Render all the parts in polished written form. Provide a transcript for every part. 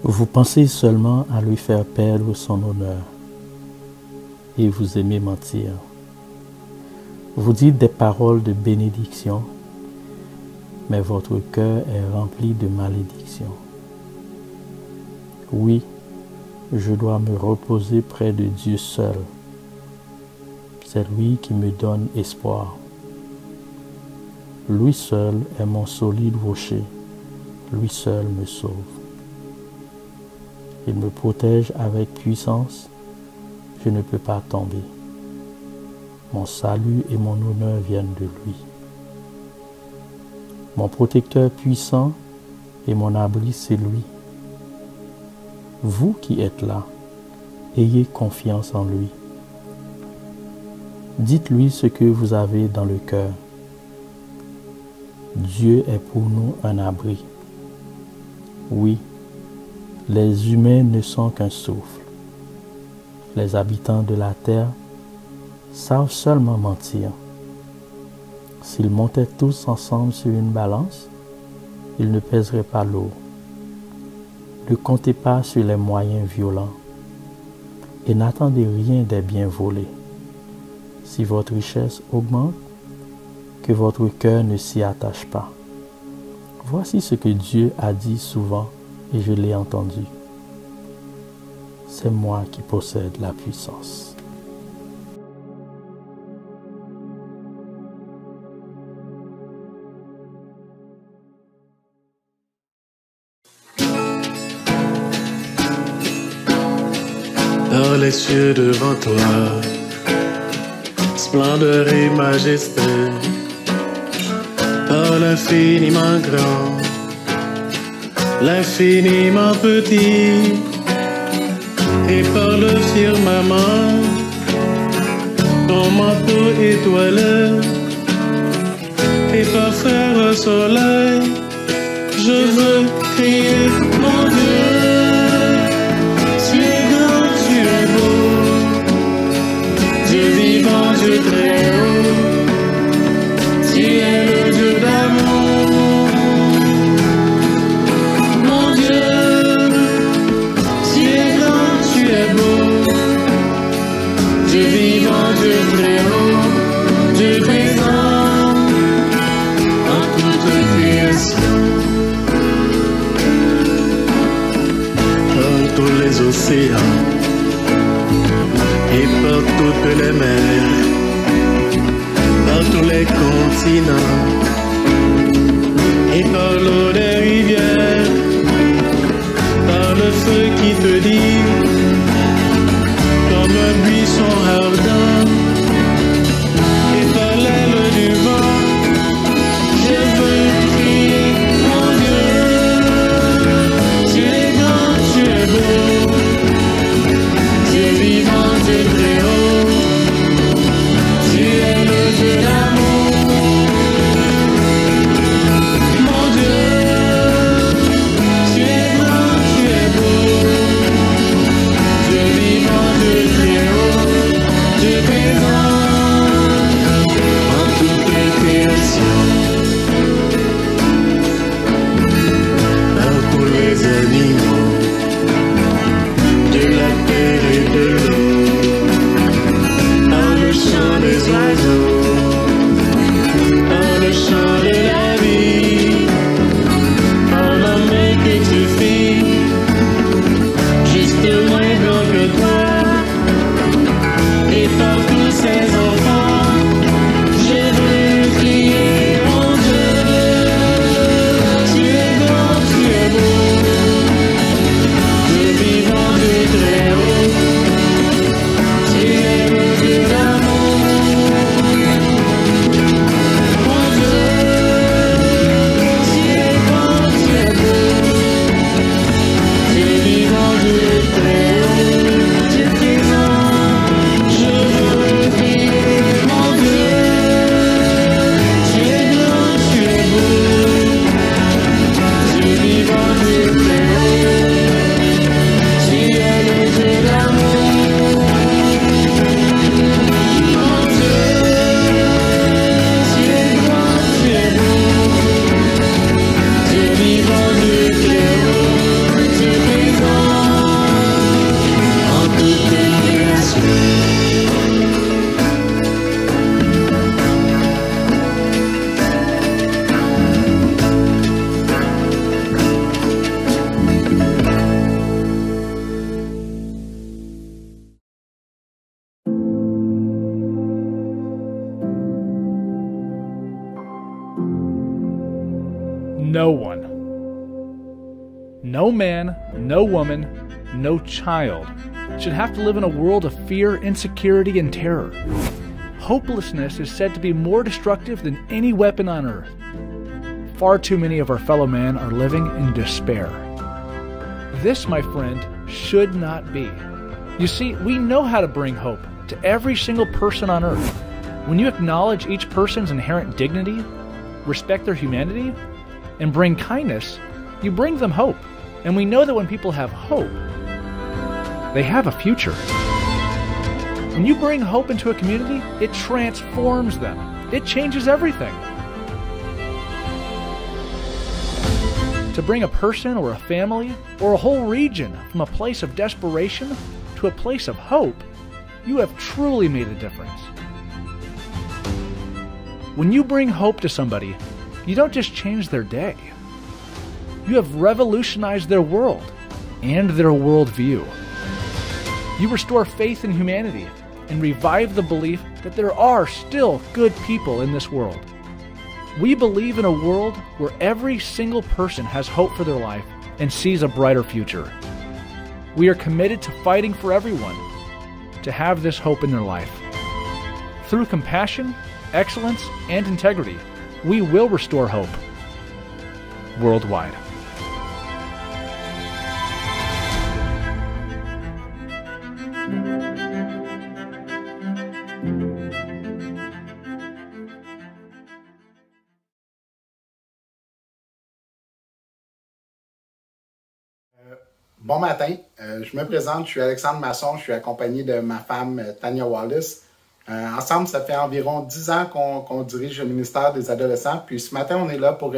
Vous pensez seulement à lui faire perdre son honneur et vous aimez mentir. Vous dites des paroles de bénédiction, mais votre cœur est rempli de malédiction. Oui, je dois me reposer près de Dieu seul. C'est lui qui me donne espoir. Lui seul est mon solide rocher. Lui seul me sauve. Il me protège avec puissance. Je ne peux pas tomber. Mon salut et mon honneur viennent de lui. Mon protecteur puissant et mon abri, c'est lui. Vous qui êtes là, ayez confiance en lui. Dites-lui ce que vous avez dans le cœur. Dieu est pour nous un abri. Oui, les humains ne sont qu'un souffle. Les habitants de la terre savent seulement mentir. S'ils montaient tous ensemble sur une balance, ils ne pèseraient pas lourd. Ne comptez pas sur les moyens violents et n'attendez rien des biens volés. Si votre richesse augmente, que votre cœur ne s'y attache pas. Voici ce que Dieu a dit souvent et je l'ai entendu. C'est moi qui possède la puissance. Dans les cieux devant toi, splendeur et majesté, par l'infiniment grand, l'infiniment petit, et par le firmament, ton manteau étoilé, et parfait au soleil, je veux crier mon Dieu. Dieu très haut, tu es le Dieu d'amour. Mon Dieu, tu es grand, tu es beau. Dieu vivant, Dieu très haut, Dieu présent en toute création. Dans tous les océans et par toutes les mers, dans tous les continents, et par l'eau des rivières, par le feu qui te dit, comme un buisson ardent, et par l'aile du vent, je veux crier, mon Dieu, tu es grand, tu es beau, No one, no man, no woman, no child should have to live in a world of fear, insecurity, and terror. Hopelessness is said to be more destructive than any weapon on earth. Far too many of our fellow men are living in despair. This, my friend, should not be. You see, we know how to bring hope to every single person on earth. When you acknowledge each person's inherent dignity, respect their humanity, and bring kindness, you bring them hope. And we know that when people have hope, they have a future. When you bring hope into a community, it transforms them. It changes everything. To bring a person or a family or a whole region from a place of desperation to a place of hope, you have truly made a difference. When you bring hope to somebody, you don't just change their day. You have revolutionized their world and their worldview. You restore faith in humanity and revive the belief that there are still good people in this world. We believe in a world where every single person has hope for their life and sees a brighter future. We are committed to fighting for everyone to have this hope in their life. Through compassion, excellence, and integrity, we will restore hope worldwide. Bon matin, je me présente, je suis Alexandre Masson, je suis accompagné de ma femme Tania Wallace. Ensemble, ça fait environ 10 ans qu'on dirige le ministère des adolescents. Puis ce matin, on est là pour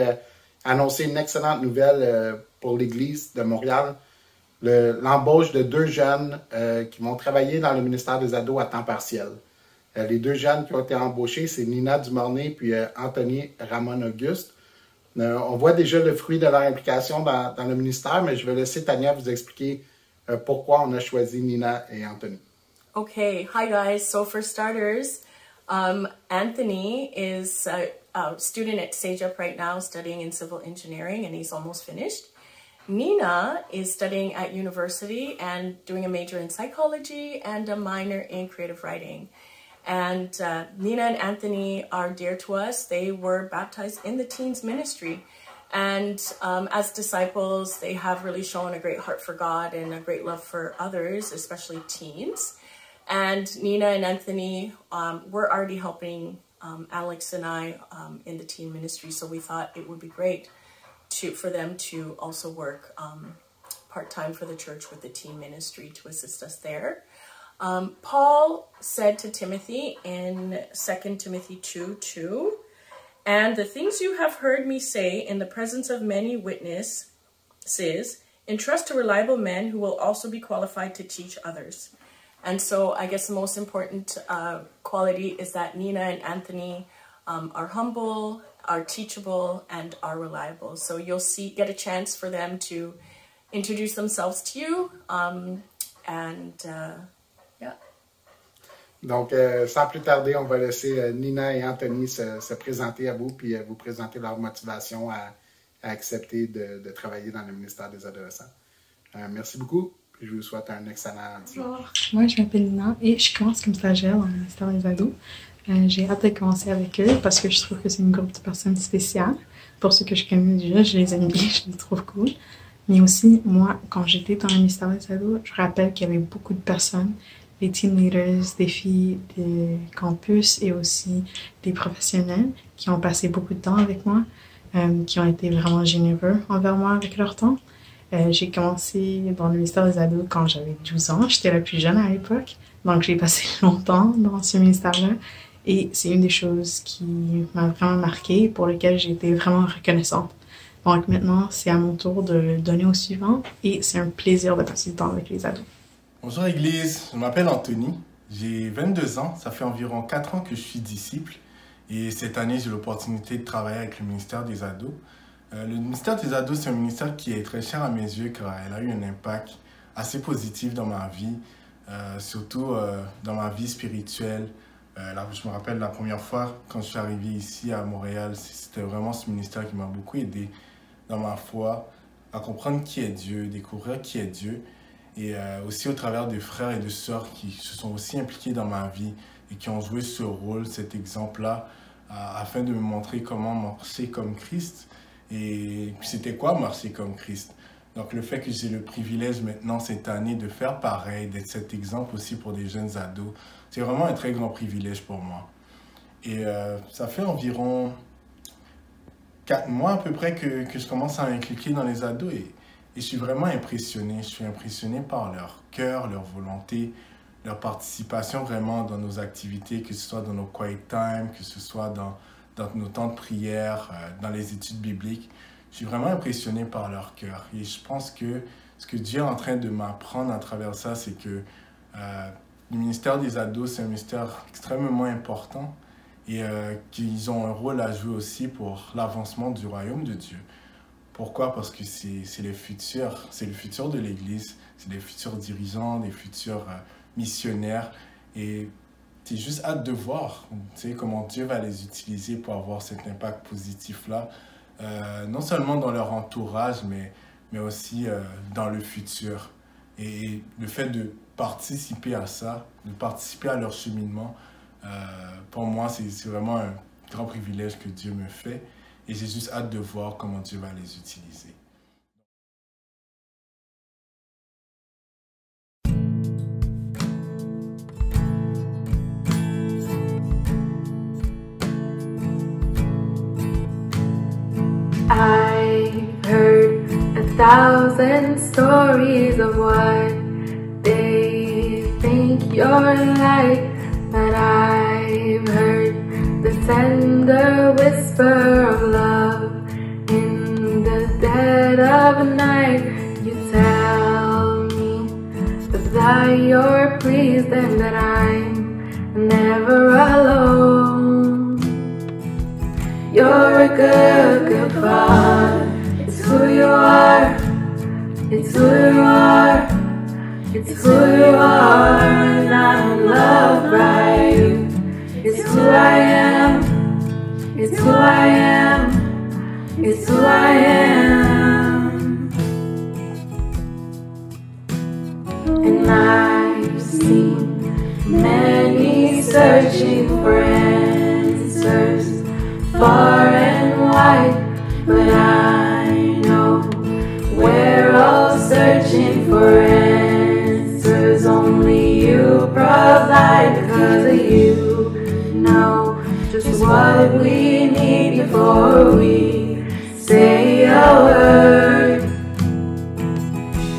annoncer une excellente nouvelle pour l'Église de Montréal. L'embauche de 2 jeunes qui vont travailler dans le ministère des ados à temps partiel. Les 2 jeunes qui ont été embauchés, c'est Nina Dumornay puis Anthony Ramon-Auguste. On voit déjà le fruit de leur implication dans le ministère, mais je vais laisser Tania vous expliquer pourquoi on a choisi Nina et Anthony. Okay, hi guys. So for starters, Anthony is a student at SageUp right now studying in civil engineering, and he's almost finished. Nina is studying at university and doing a major in psychology and a minor in creative writing. And Nina and Anthony are dear to us. They were baptized in the teens ministry. And as disciples, they have really shown a great heart for God and a great love for others, especially teens. And Nina and Anthony were already helping Alex and I in the teen ministry. So we thought it would be great for them to also work part-time for the church with the teen ministry to assist us there. Paul said to Timothy in 2 Timothy 2:2, "And the things you have heard me say in the presence of many witnesses, entrust to reliable men who will also be qualified to teach others." And so I guess the most important quality is that Nina and Anthony are humble, are teachable, and are reliable. So you'll get a chance for them to introduce themselves to you. Yeah. Donc, sans plus tarder, on va laisser Nina et Anthony se présenter à vous puis vous présenter leur motivation à accepter de travailler dans le ministère des adolescents. Merci beaucoup. Puis je vous souhaite un excellent dimanche. Bonjour, moi je m'appelle Nina et je commence comme stagiaire dans le ministère des ados. J'ai hâte de commencer avec eux parce que je trouve que c'est une groupe de personnes spéciales. Pour ceux que je connais déjà, je les aime bien, je les trouve cool. Mais aussi, moi, quand j'étais dans le ministère des ados, je rappelle qu'il y avait beaucoup de personnes, des team leaders, des filles des campus et aussi des professionnels qui ont passé beaucoup de temps avec moi, qui ont été vraiment généreux envers moi avec leur temps. J'ai commencé dans le ministère des ados quand j'avais 12 ans, j'étais la plus jeune à l'époque, donc j'ai passé longtemps dans ce ministère-là et c'est une des choses qui m'a vraiment marquée, pour lesquelles j'ai été vraiment reconnaissante. Donc maintenant, c'est à mon tour de donner au suivant et c'est un plaisir de passer du temps avec les ados. Bonjour Église, je m'appelle Anthony, j'ai 22 ans, ça fait environ 4 ans que je suis disciple et cette année j'ai l'opportunité de travailler avec le ministère des ados. Le ministère des ados, c'est un ministère qui est très cher à mes yeux car elle a eu un impact assez positif dans ma vie, surtout dans ma vie spirituelle, Je me rappelle la première fois quand je suis arrivé ici à Montréal, c'était vraiment ce ministère qui m'a beaucoup aidé dans ma foi, à comprendre qui est Dieu, découvrir qui est Dieu, et aussi au travers des frères et de sœurs qui se sont aussi impliqués dans ma vie et qui ont joué ce rôle, cet exemple-là, afin de me montrer comment marcher comme Christ. Et c'était quoi marcher comme Christ? Donc le fait que j'ai le privilège maintenant cette année de faire pareil, d'être cet exemple aussi pour des jeunes ados, c'est vraiment un très grand privilège pour moi. Et ça fait environ 4 mois à peu près que je commence à m'impliquer dans les ados et je suis vraiment impressionné. Je suis impressionné par leur cœur, leur volonté, leur participation vraiment dans nos activités, que ce soit dans nos quiet time, que ce soit dans nos temps de prière, dans les études bibliques. Je suis vraiment impressionné par leur cœur. Et je pense que ce que Dieu est en train de m'apprendre à travers ça, c'est que le ministère des ados, c'est un ministère extrêmement important et qu'ils ont un rôle à jouer aussi pour l'avancement du royaume de Dieu. Pourquoi? Parce que c'est le futur de l'Église, c'est les futurs dirigeants, les futurs missionnaires. Et j'ai juste hâte de voir, tu sais, comment Dieu va les utiliser pour avoir cet impact positif-là, non seulement dans leur entourage, mais aussi dans le futur. Et le fait de participer à ça, de participer à leur cheminement, pour moi, c'est vraiment un grand privilège que Dieu me fait. Et j'ai juste hâte de voir comment Dieu va les utiliser. I've heard 1,000 stories of what they think you're like, but I've heard the tender whisper of love in the dead of night. You tell me that you're pleased and that I'm never alone. You're a good, good father. It's who you are. It's who you are. It's who you are, and I'm loved by you. It's who I am. It's who I am. It's who I am. And I've seen many searching for answers far and wide, but I know we're all searching for answers only you provide, because of you know just what we need before we say a word.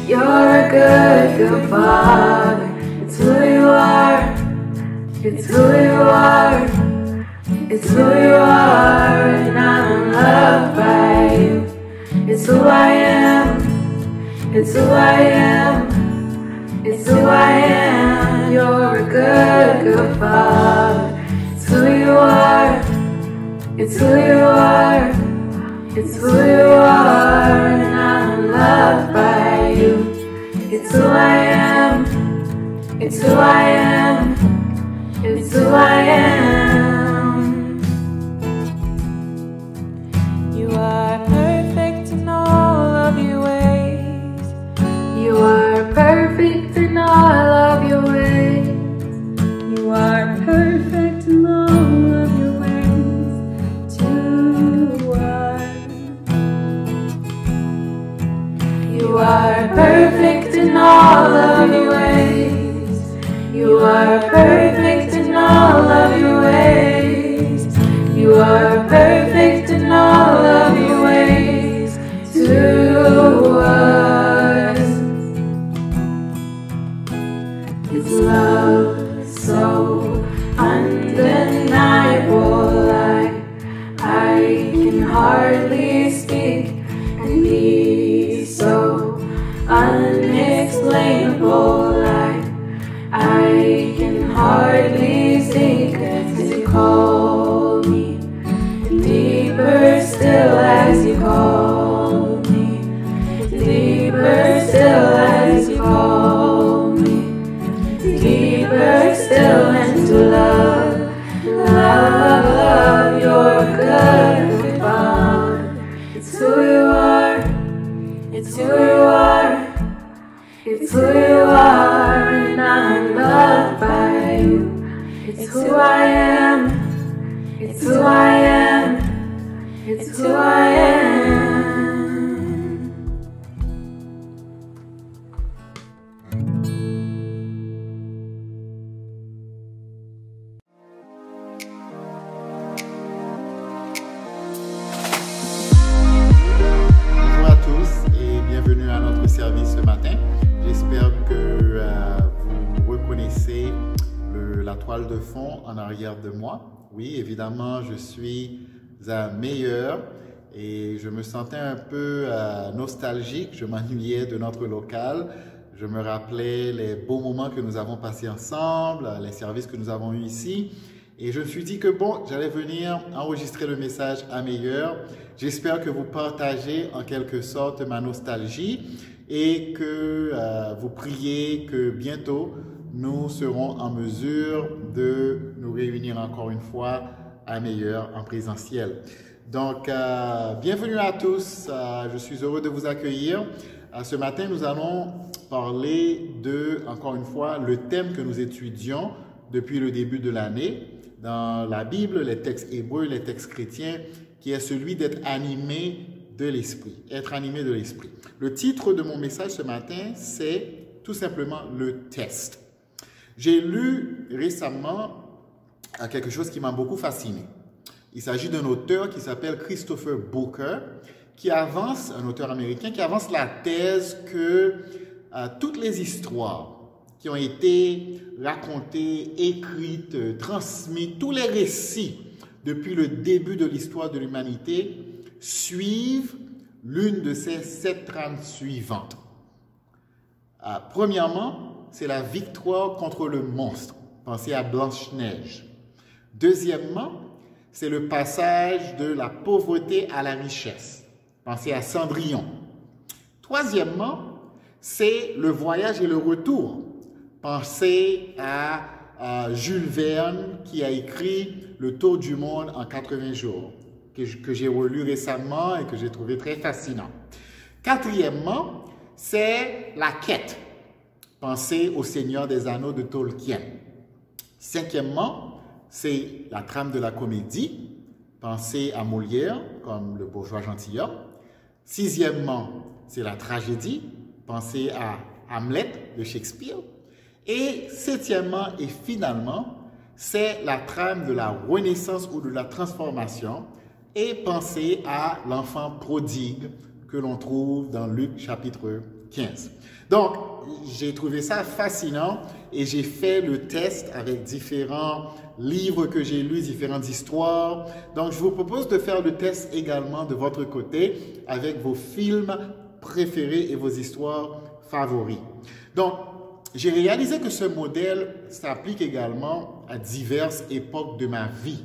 You're a good, good father. It's who you are. It's who you are. It's who you are, and I'm loved by you. It's who I am. It's who I am. It's who I am. You're a good, good father. It's who you are. It's who you are. It's who you are, and I'm loved by you. It's who I am. It's who I am. It's who I am. You are perfect in all of your ways. You are perfect in all of your ways. You are perfect in all of your ways. You are perfect in all of your ways. You are perfect in all of your ways. You are perfect in all of your ways to us. His love so undeniable, I can hardly speak, and be so unexplainable, I can hardly think as you call me, deeper still as you call me, deeper still as you call me, deeper still, and to love who I am. Bonjour à tous et bienvenue à notre service ce matin. J'espère que vous reconnaissez la toile de fond en arrière de moi. Oui, évidemment, je suis à Meilleur et je me sentais un peu nostalgique. Je m'ennuyais de notre local. Je me rappelais les beaux moments que nous avons passés ensemble, les services que nous avons eus ici. Et je me suis dit que bon, j'allais venir enregistrer le message à Meilleur. J'espère que vous partagez en quelque sorte ma nostalgie et que vous priez que bientôt nous serons en mesure de nous réunir encore une fois à Meilleur en présentiel. Donc, bienvenue à tous. Je suis heureux de vous accueillir. Ce matin, nous allons parler de, encore une fois, le thème que nous étudions depuis le début de l'année dans la Bible, les textes hébreux, les textes chrétiens, qui est celui d'être animé de l'esprit, être animé de l'esprit. Le titre de mon message ce matin, c'est tout simplement le test. J'ai lu récemment quelque chose qui m'a beaucoup fasciné. Il s'agit d'un auteur qui s'appelle Christopher Booker, qui avance, un auteur américain, qui avance la thèse que toutes les histoires qui ont été racontées, écrites, transmises, tous les récits depuis le début de l'histoire de l'humanité suivent l'une de ces 7 trames suivantes. Premièrement, c'est la victoire contre le monstre. Pensez à Blanche-Neige. Deuxièmement, c'est le passage de la pauvreté à la richesse. Pensez à Cendrillon. Troisièmement, c'est le voyage et le retour. Pensez à Jules Verne qui a écrit Le Tour du monde en 80 jours, que j'ai relu récemment et que j'ai trouvé très fascinant. Quatrièmement, c'est la quête. Pensez au Seigneur des Anneaux de Tolkien. Cinquièmement, c'est la trame de la comédie. Pensez à Molière, comme le bourgeois gentilhomme. Sixièmement, c'est la tragédie. Pensez à Hamlet de Shakespeare. Et septièmement et finalement, c'est la trame de la renaissance ou de la transformation. Et pensez à l'enfant prodigue que l'on trouve dans Luc chapitre 15. Donc, j'ai trouvé ça fascinant et j'ai fait le test avec différents livres que j'ai lus, différentes histoires. Donc, je vous propose de faire le test également de votre côté avec vos films préférés et vos histoires favoris. Donc, j'ai réalisé que ce modèle s'applique également à diverses époques de ma vie.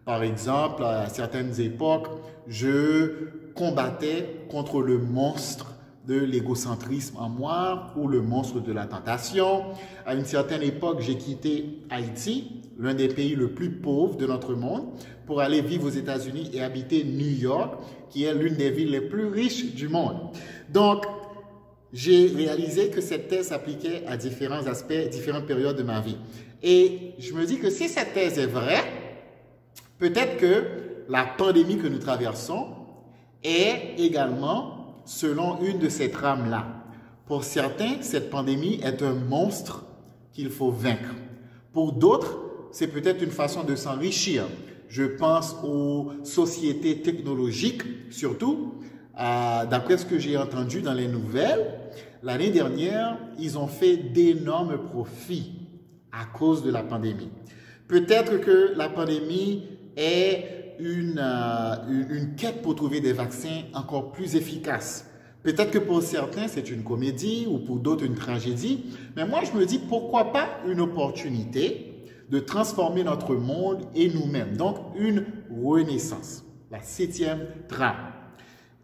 Par exemple, à certaines époques, je combattais contre le monstre de l'égocentrisme en moi ou le monstre de la tentation. À une certaine époque, j'ai quitté Haïti, l'un des pays le plus pauvres de notre monde, pour aller vivre aux États-Unis et habiter New York, qui est l'une des villes les plus riches du monde. Donc, j'ai réalisé que cette thèse s'appliquait à différents aspects, différentes périodes de ma vie. Et je me dis que si cette thèse est vraie, peut-être que la pandémie que nous traversons est également selon une de ces trames-là. Pour certains, cette pandémie est un monstre qu'il faut vaincre. Pour d'autres, c'est peut-être une façon de s'enrichir. Je pense aux sociétés technologiques, surtout. D'après ce que j'ai entendu dans les nouvelles, l'année dernière, ils ont fait d'énormes profits à cause de la pandémie. Peut-être que la pandémie est une quête pour trouver des vaccins encore plus efficaces. Peut-être que pour certains, c'est une comédie ou pour d'autres, une tragédie. Mais moi, je me dis, pourquoi pas une opportunité de transformer notre monde et nous-mêmes. Donc, une renaissance, la 7e trame.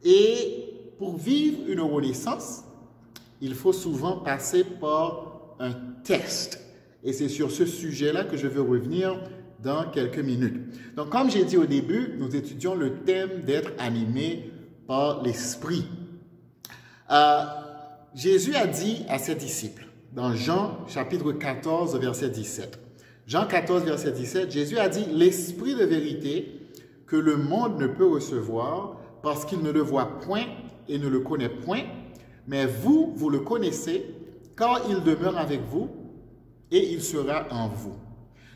Et pour vivre une renaissance, il faut souvent passer par un test. Et c'est sur ce sujet-là que je veux revenir dans quelques minutes. Donc, comme j'ai dit au début, nous étudions le thème d'être animé par l'Esprit. Jésus a dit à ses disciples, dans Jean chapitre 14, verset 17. Jean 14, verset 17, Jésus a dit, « L'Esprit de vérité que le monde ne peut recevoir parce qu'il ne le voit point et ne le connaît point, mais vous, vous le connaissez, car il demeure avec vous et il sera en vous.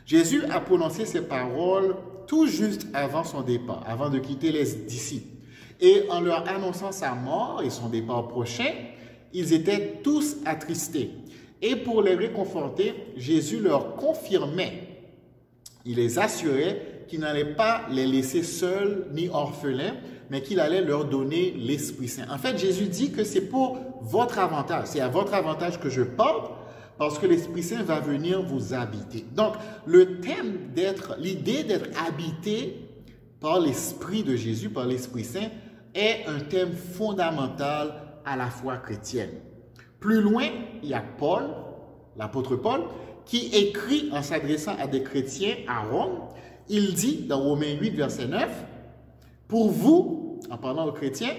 Jésus a prononcé ces paroles tout juste avant son départ, avant de quitter les disciples. Et en leur annonçant sa mort et son départ prochain, ils étaient tous attristés. Et pour les réconforter, Jésus leur confirmait, il les assurait qu'il n'allait pas les laisser seuls ni orphelins, mais qu'il allait leur donner l'Esprit Saint. En fait, Jésus dit que c'est pour votre avantage, c'est à votre avantage que je porte, parce que l'Esprit Saint va venir vous habiter. Donc, le thème l'idée d'être habité par l'Esprit de Jésus, par l'Esprit Saint, est un thème fondamental à la foi chrétienne. Plus loin, il y a Paul, l'apôtre Paul, qui écrit en s'adressant à des chrétiens à Rome. Il dit dans Romains 8, verset 9, « Pour vous, en parlant aux chrétiens,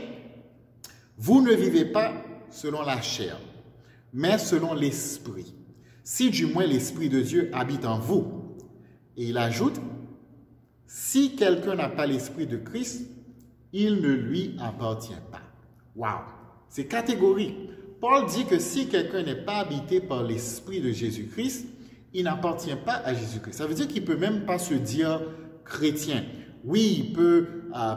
vous ne vivez pas selon la chair, mais selon l'Esprit, si du moins l'Esprit de Dieu habite en vous. » Et il ajoute, « Si quelqu'un n'a pas l'Esprit de Christ, il ne lui appartient pas. » Wow! C'est catégorique. Paul dit que si quelqu'un n'est pas habité par l'Esprit de Jésus-Christ, il n'appartient pas à Jésus-Christ. Ça veut dire qu'il ne peut même pas se dire chrétien. Oui, il peut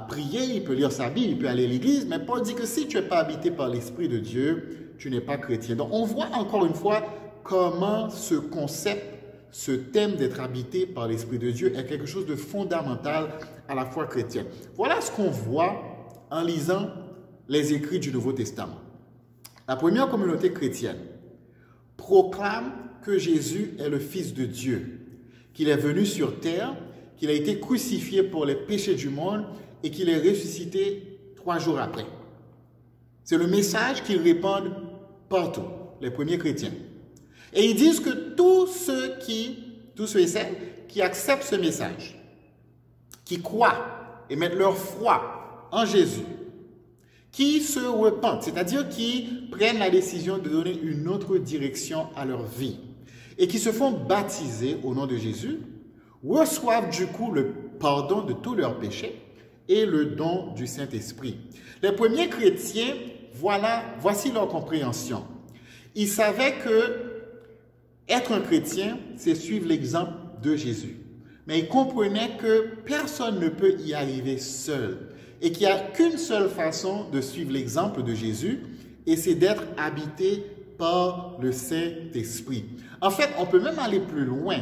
prier, il peut lire sa Bible, il peut aller à l'église, mais Paul dit que si tu n'es pas habité par l'Esprit de Dieu, tu n'es pas chrétien. Donc, on voit encore une fois comment ce concept, ce thème d'être habité par l'Esprit de Dieu est quelque chose de fondamental à la foi chrétienne. Voilà ce qu'on voit en lisant les écrits du Nouveau Testament. La première communauté chrétienne proclame que Jésus est le Fils de Dieu, qu'il est venu sur terre, qu'il a été crucifié pour les péchés du monde et qu'il est ressuscité 3 jours après. C'est le message qu'ils répandent partout, les premiers chrétiens. Et ils disent que tous ceux et celles qui acceptent ce message, qui croient et mettent leur foi en Jésus, qui se repentent, c'est-à-dire qui prennent la décision de donner une autre direction à leur vie et qui se font baptiser au nom de Jésus, reçoivent du coup le pardon de tous leurs péchés et le don du Saint-Esprit. Les premiers chrétiens, voici leur compréhension. Ils savaient que être un chrétien, c'est suivre l'exemple de Jésus. Mais ils comprenaient que personne ne peut y arriver seul et qu'il n'y a qu'une seule façon de suivre l'exemple de Jésus, et c'est d'être habité par le Saint-Esprit. En fait, on peut même aller plus loin.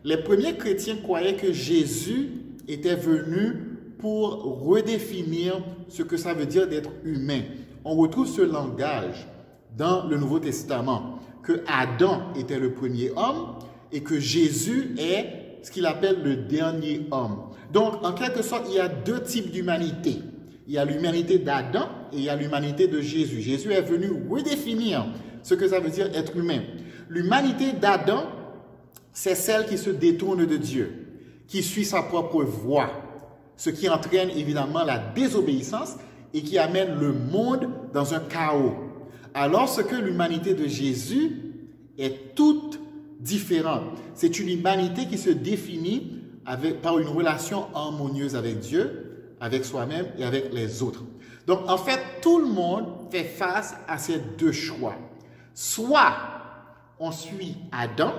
Les premiers chrétiens croyaient que Jésus était venu pour redéfinir ce que ça veut dire d'être humain. On retrouve ce langage dans le Nouveau Testament, que Adam était le premier homme et que Jésus est ce qu'il appelle le dernier homme. Donc, en quelque sorte, il y a 2 types d'humanité. Il y a l'humanité d'Adam et il y a l'humanité de Jésus. Jésus est venu redéfinir ce que ça veut dire être humain. L'humanité d'Adam, c'est celle qui se détourne de Dieu, qui suit sa propre voie, ce qui entraîne évidemment la désobéissance et qui amène le monde dans un chaos. Alors que l'humanité de Jésus est toute différente. C'est une humanité qui se définit par une relation harmonieuse avec Dieu, avec soi-même et avec les autres. Donc, en fait, tout le monde fait face à ces 2 choix. Soit on suit Adam,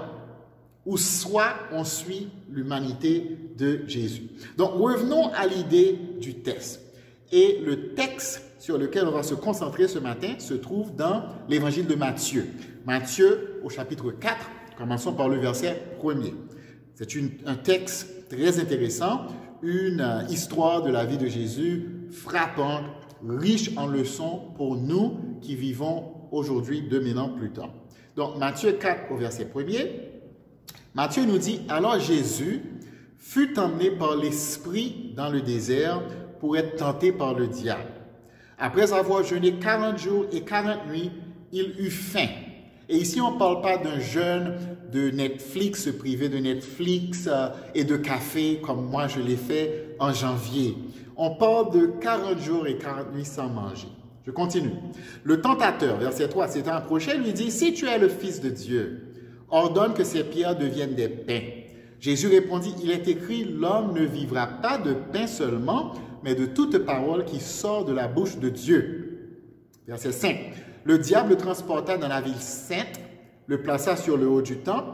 ou soit on suit l'humanité de Jésus. Donc, revenons à l'idée du texte. Et le texte sur lequel on va se concentrer ce matin se trouve dans l'évangile de Matthieu. Matthieu, au chapitre 4, commençons par le verset 1er. C'est un texte très intéressant, une histoire de la vie de Jésus frappante, riche en leçons pour nous qui vivons aujourd'hui 2000 ans plus tard. Donc, Matthieu 4, au verset 1er, Matthieu nous dit « Alors Jésus fut emmené par l'Esprit dans le désert pour être tenté par le diable. Après avoir jeûné 40 jours et 40 nuits, il eut faim. » Et ici, on ne parle pas d'un jeûne de Netflix, privé de Netflix et de café, comme moi je l'ai fait en janvier. On parle de 40 jours et 40 nuits sans manger. Je continue. Le tentateur, verset 3, s'étant approché, lui dit « Si tu es le Fils de Dieu, ordonne que ces pierres deviennent des pains. » Jésus répondit, il est écrit, l'homme ne vivra pas de pain seulement, mais de toute parole qui sort de la bouche de Dieu. Verset 5. Le diable le transporta dans la ville sainte, le plaça sur le haut du temple,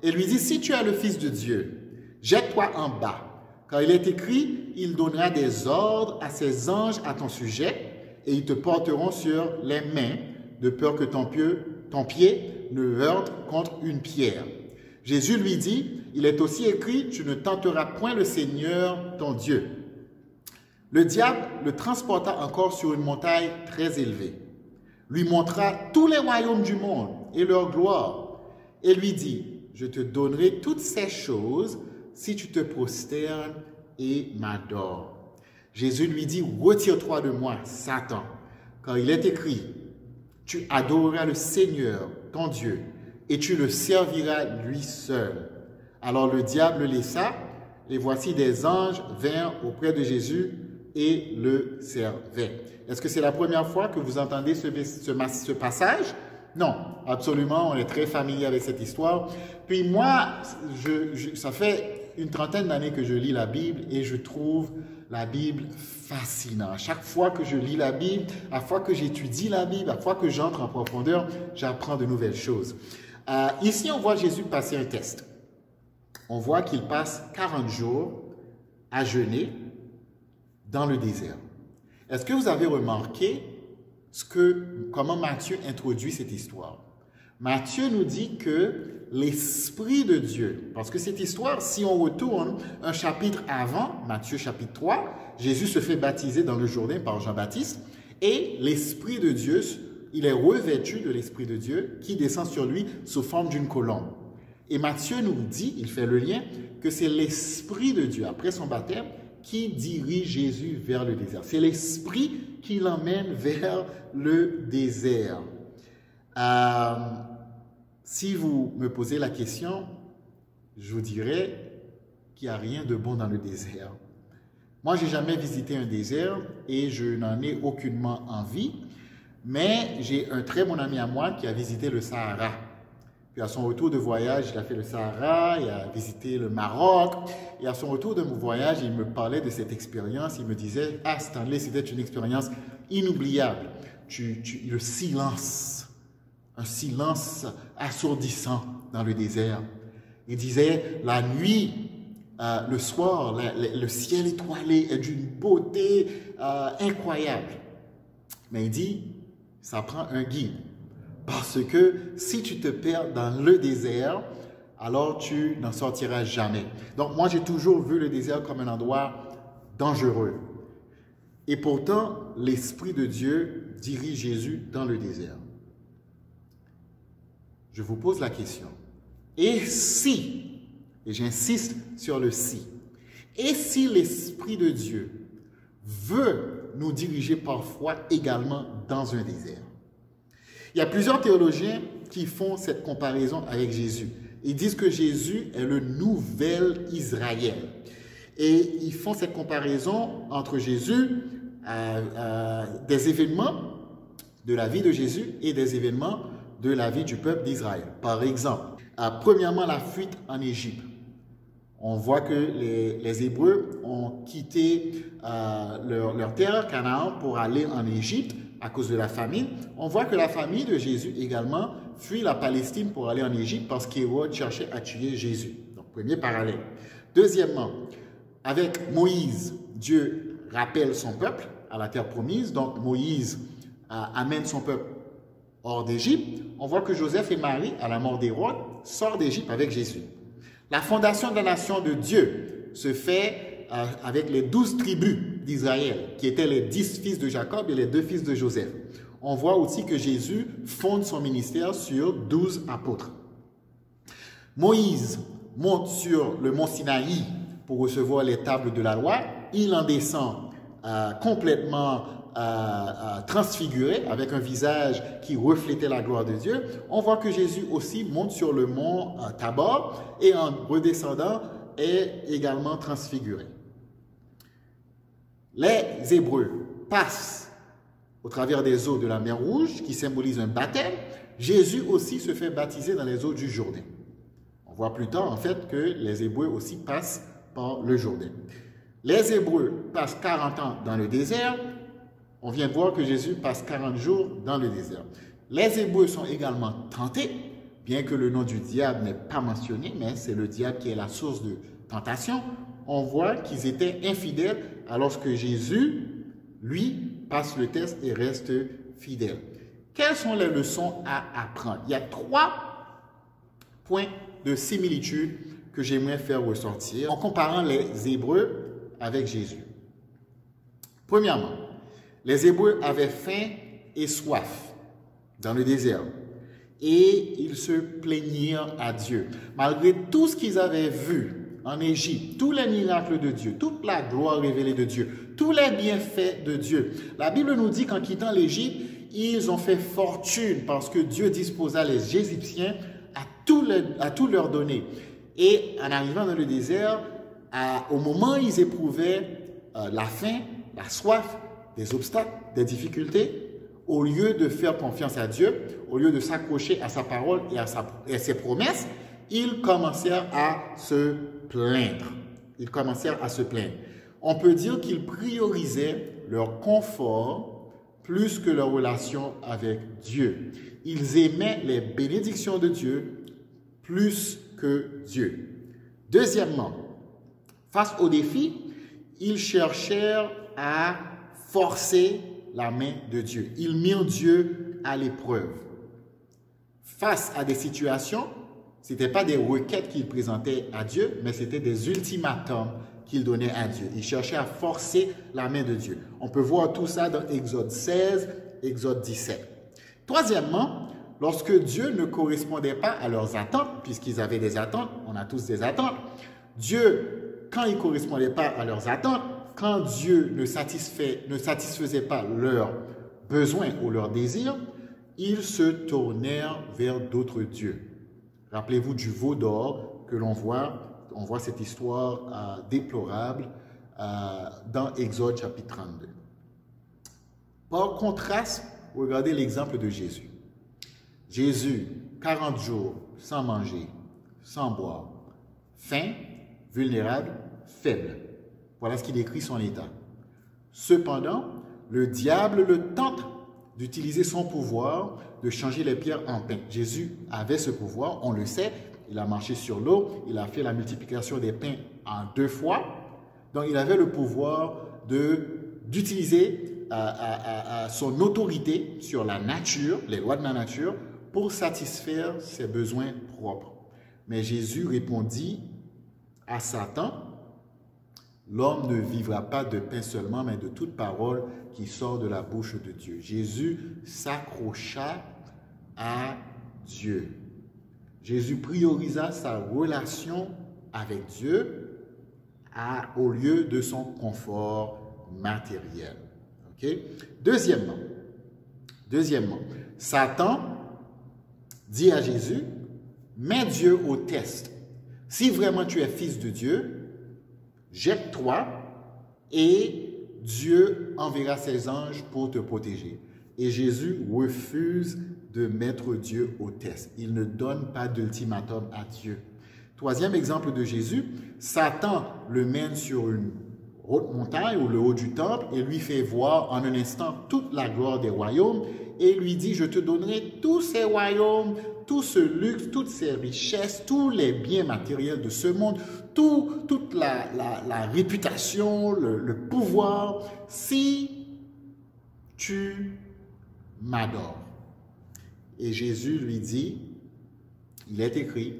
et lui dit, si tu es le Fils de Dieu, jette-toi en bas, car il est écrit, il donnera des ordres à ses anges à ton sujet, et ils te porteront sur les mains, de peur que ton pied ne heurte contre une pierre. Jésus lui dit, il est aussi écrit, tu ne tenteras point le Seigneur ton Dieu. Le diable le transporta encore sur une montagne très élevée, lui montra tous les royaumes du monde et leur gloire, et lui dit, je te donnerai toutes ces choses si tu te prosternes et m'adores. Jésus lui dit, retire-toi de moi, Satan, car il est écrit, tu adoreras le Seigneur, ton Dieu, et tu le serviras lui seul. Alors le diable le laissa, et voici des anges vinrent auprès de Jésus et le servaient. Est-ce que c'est la première fois que vous entendez ce passage? Non, absolument, on est très familier avec cette histoire. Puis moi, ça fait une trentaine d'années que je lis la Bible et je trouve la Bible fascinante. À chaque fois que je lis la Bible, à chaque fois que j'étudie la Bible, à chaque fois que j'entre en profondeur, j'apprends de nouvelles choses. Ici, on voit Jésus passer un test. On voit qu'il passe 40 jours à jeûner dans le désert. Est-ce que vous avez remarqué comment Matthieu introduit cette histoire? Matthieu nous dit que l'Esprit de Dieu, parce que cette histoire, si on retourne un chapitre avant, Matthieu chapitre 3, Jésus se fait baptiser dans le Jourdain par Jean-Baptiste, et l'Esprit de Dieu, il est revêtu de l'Esprit de Dieu qui descend sur lui sous forme d'une colombe. Et Matthieu nous dit, il fait le lien, que c'est l'Esprit de Dieu, après son baptême, qui dirige Jésus vers le désert. C'est l'Esprit qui l'emmène vers le désert. Si vous me posez la question, je vous dirais qu'il n'y a rien de bon dans le désert. Moi, je n'ai jamais visité un désert et je n'en ai aucunement envie, mais j'ai un très bon ami à moi qui a visité le Sahara. Puis à son retour de voyage, il a fait le Sahara, il a visité le Maroc. Et à son retour de mon voyage, il me parlait de cette expérience. Il me disait, ah Stanley, c'était une expérience inoubliable. Le silence, un silence assourdissant dans le désert. Il disait, la nuit, le soir, le ciel étoilé est d'une beauté incroyable. Mais il dit, ça prend un guide. Parce que si tu te perds dans le désert, alors tu n'en sortiras jamais. Donc moi, j'ai toujours vu le désert comme un endroit dangereux. Et pourtant, l'Esprit de Dieu dirige Jésus dans le désert. Je vous pose la question. Et si, et j'insiste sur le si, et si l'Esprit de Dieu veut nous diriger parfois également dans un désert? Il y a plusieurs théologiens qui font cette comparaison avec Jésus. Ils disent que Jésus est le nouvel Israël. Et ils font cette comparaison entre Jésus, des événements de la vie de Jésus et des événements de la vie du peuple d'Israël. Par exemple, premièrement, la fuite en Égypte. On voit que les Hébreux ont quitté leur terre, Canaan, pour aller en Égypte à cause de la famine. On voit que la famille de Jésus également fuit la Palestine pour aller en Égypte parce qu'Hérode cherchait à tuer Jésus. Donc, premier parallèle. Deuxièmement, avec Moïse, Dieu rappelle son peuple à la terre promise. Donc, Moïse amène son peuple hors d'Égypte. On voit que Joseph et Marie, à la mort d'Hérode, sortent d'Égypte avec Jésus. La fondation de la nation de Dieu se fait avec les 12 tribus d'Israël, qui étaient les 10 fils de Jacob et les 2 fils de Joseph. On voit aussi que Jésus fonde son ministère sur 12 apôtres. Moïse monte sur le mont Sinaï pour recevoir les tables de la loi. Il en descend complètement transfiguré, avec un visage qui reflétait la gloire de Dieu. On voit que Jésus aussi monte sur le mont Tabor et en redescendant est également transfiguré. Les Hébreux passent au travers des eaux de la mer Rouge qui symbolisent un baptême. Jésus aussi se fait baptiser dans les eaux du Jourdain. On On voit plus tard, en fait, que les Hébreux aussi passent par le Jourdain. Les Hébreux passent 40 ans dans le désert. On vient de voir que Jésus passe 40 jours dans le désert. Les Hébreux sont également tentés, bien que le nom du diable n'est pas mentionné, mais c'est le diable qui est la source de tentation. On voit qu'ils étaient infidèles alors que Jésus, lui, passe le test et reste fidèle. Quelles sont les leçons à apprendre? Il y a 3 points de similitude que j'aimerais faire ressortir en comparant les Hébreux avec Jésus. Premièrement, les Hébreux avaient faim et soif dans le désert et ils se plaignirent à Dieu. Malgré tout ce qu'ils avaient vu en Égypte, tous les miracles de Dieu, toute la gloire révélée de Dieu, tous les bienfaits de Dieu. La Bible nous dit qu'en quittant l'Égypte, ils ont fait fortune parce que Dieu disposa les Égyptiens à tout leur donner. Et en arrivant dans le désert, au moment où ils éprouvaient la faim, la soif, des obstacles, des difficultés, au lieu de faire confiance à Dieu, au lieu de s'accrocher à sa parole et à ses promesses, ils commencèrent à se plaindre. Ils commencèrent à se plaindre. On peut dire qu'ils priorisaient leur confort plus que leur relation avec Dieu. Ils aimaient les bénédictions de Dieu plus que Dieu. Deuxièmement, face au défi, ils cherchèrent à forcer la main de Dieu. Ils mirent Dieu à l'épreuve. Face à des situations, ce n'étaient pas des requêtes qu'ils présentaient à Dieu, mais c'était des ultimatums qu'ils donnaient à Dieu. Ils cherchaient à forcer la main de Dieu. On peut voir tout ça dans Exode 16, Exode 17. Troisièmement, lorsque Dieu ne correspondait pas à leurs attentes, puisqu'ils avaient des attentes, on a tous des attentes, Dieu, quand il ne correspondait pas à leurs attentes, quand Dieu ne satisfaisait pas leurs besoins ou leurs désirs, ils se tournèrent vers d'autres dieux. Rappelez-vous du veau d'or que l'on voit, on voit cette histoire déplorable dans Exode chapitre 32. Par contraste, regardez l'exemple de Jésus. Jésus, 40 jours sans manger, sans boire, faim, vulnérable, faible. Voilà ce qui décrit son état. Cependant, le diable le tente d'utiliser son pouvoir de changer les pierres en pain. Jésus avait ce pouvoir, on le sait. Il a marché sur l'eau, il a fait la multiplication des pains en 2 fois. Donc, il avait le pouvoir d'utiliser son autorité sur la nature, les lois de la nature, pour satisfaire ses besoins propres. Mais Jésus répondit à Satan, « L'homme ne vivra pas de pain seulement, mais de toute parole qui sort de la bouche de Dieu. » Jésus s'accrocha à Dieu. Jésus priorisa sa relation avec Dieu au lieu de son confort matériel. Okay? Deuxièmement, Satan dit à Jésus, « Mets Dieu au test. Si vraiment tu es fils de Dieu, jette-toi et Dieu enverra ses anges pour te protéger. » Et Jésus refuse de mettre Dieu au test. Il ne donne pas d'ultimatum à Dieu. Troisième exemple de Jésus, Satan le mène sur une haute montagne ou le haut du temple et lui fait voir en un instant toute la gloire des royaumes et lui dit, je te donnerai tous ces royaumes, tout ce luxe, toutes ces richesses, tous les biens matériels de ce monde, toute la réputation, le pouvoir, si tu m'adores. Et Jésus lui dit, il est écrit,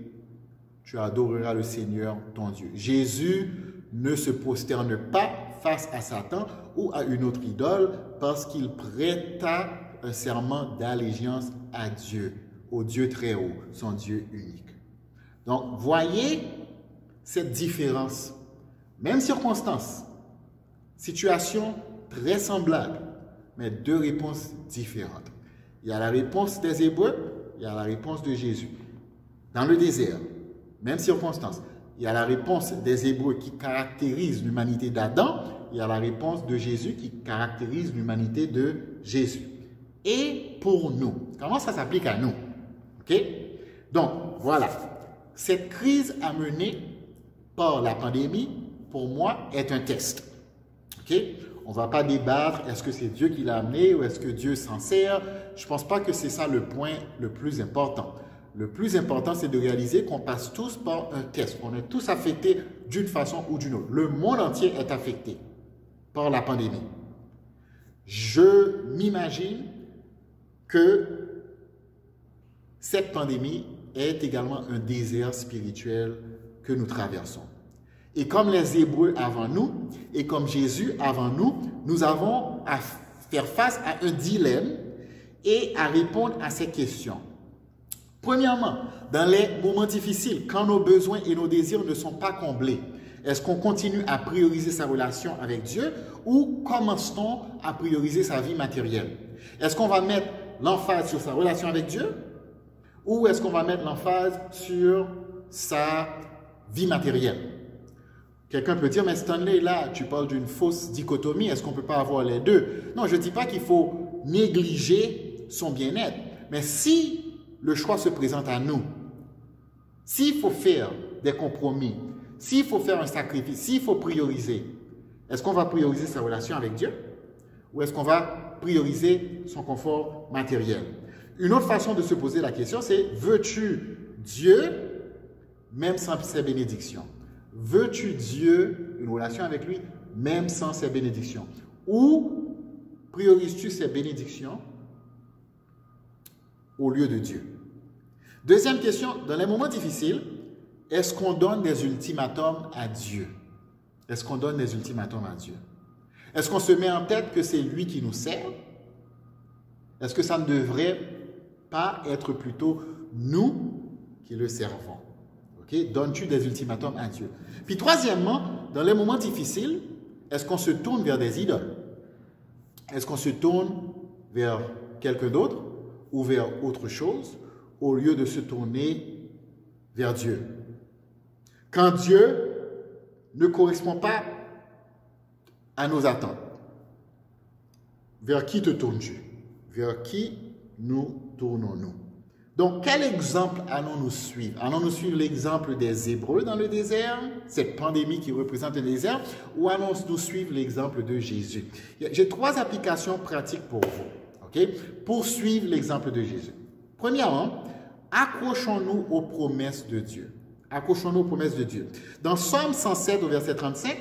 tu adoreras le Seigneur ton Dieu. Jésus ne se prosterne pas face à Satan ou à une autre idole parce qu'il prêta un serment d'allégeance à Dieu, au Dieu très haut, son Dieu unique. Donc, voyez cette différence. Même circonstance, situation très semblable, mais 2 réponses différentes. Il y a la réponse des Hébreux, il y a la réponse de Jésus. Dans le désert, même circonstance, il y a la réponse des Hébreux qui caractérise l'humanité d'Adam, il y a la réponse de Jésus qui caractérise l'humanité de Jésus. Et pour nous, comment ça s'applique à nous? OK? Donc, voilà. cette crise amenée par la pandémie, pour moi, est un test. OK? On ne va pas débattre, est-ce que c'est Dieu qui l'a amené ou est-ce que Dieu s'en sert? Je ne pense pas que c'est ça le point le plus important. Le plus important, c'est de réaliser qu'on passe tous par un test. On est tous affectés d'une façon ou d'une autre. Le monde entier est affecté par la pandémie. Je m'imagine que cette pandémie est également un désert spirituel que nous traversons. Et comme les Hébreux avant nous, et comme Jésus avant nous, nous avons à faire face à un dilemme et à répondre à ces questions. Premièrement, dans les moments difficiles, quand nos besoins et nos désirs ne sont pas comblés, est-ce qu'on continue à prioriser sa relation avec Dieu ou commence-t-on à prioriser sa vie matérielle? Est-ce qu'on va mettre l'emphase sur sa relation avec Dieu ou est-ce qu'on va mettre l'emphase sur sa vie matérielle? Quelqu'un peut dire, mais Stanley, là, tu parles d'une fausse dichotomie, est-ce qu'on ne peut pas avoir les deux? Non, je ne dis pas qu'il faut négliger son bien-être, mais si le choix se présente à nous, s'il faut faire des compromis, s'il faut faire un sacrifice, s'il faut prioriser, est-ce qu'on va prioriser sa relation avec Dieu ou est-ce qu'on va prioriser son confort matériel? Une autre façon de se poser la question, c'est veux-tu Dieu même sans ses bénédictions? Veux-tu Dieu, une relation avec lui, même sans ses bénédictions? Ou priorises-tu ses bénédictions au lieu de Dieu? Deuxième question, dans les moments difficiles, est-ce qu'on donne des ultimatums à Dieu? Est-ce qu'on donne des ultimatums à Dieu? Est-ce qu'on se met en tête que c'est lui qui nous sert? Est-ce que ça ne devrait pas être plutôt nous qui le servons? Okay? Donnes-tu des ultimatums à Dieu? Puis troisièmement, dans les moments difficiles, est-ce qu'on se tourne vers des idoles? Est-ce qu'on se tourne vers quelqu'un d'autre ou vers autre chose au lieu de se tourner vers Dieu? Quand Dieu ne correspond pas à nos attentes, vers qui te tournes-tu? Vers qui nous tournons-nous? Donc, quel exemple allons-nous suivre? Allons-nous suivre l'exemple des Hébreux dans le désert, cette pandémie qui représente un désert, ou allons-nous suivre l'exemple de Jésus? J'ai trois applications pratiques pour vous, ok? Pour suivre l'exemple de Jésus. Premièrement, accrochons-nous aux promesses de Dieu. Accrochons-nous aux promesses de Dieu. Dans Somme 107 au verset 35,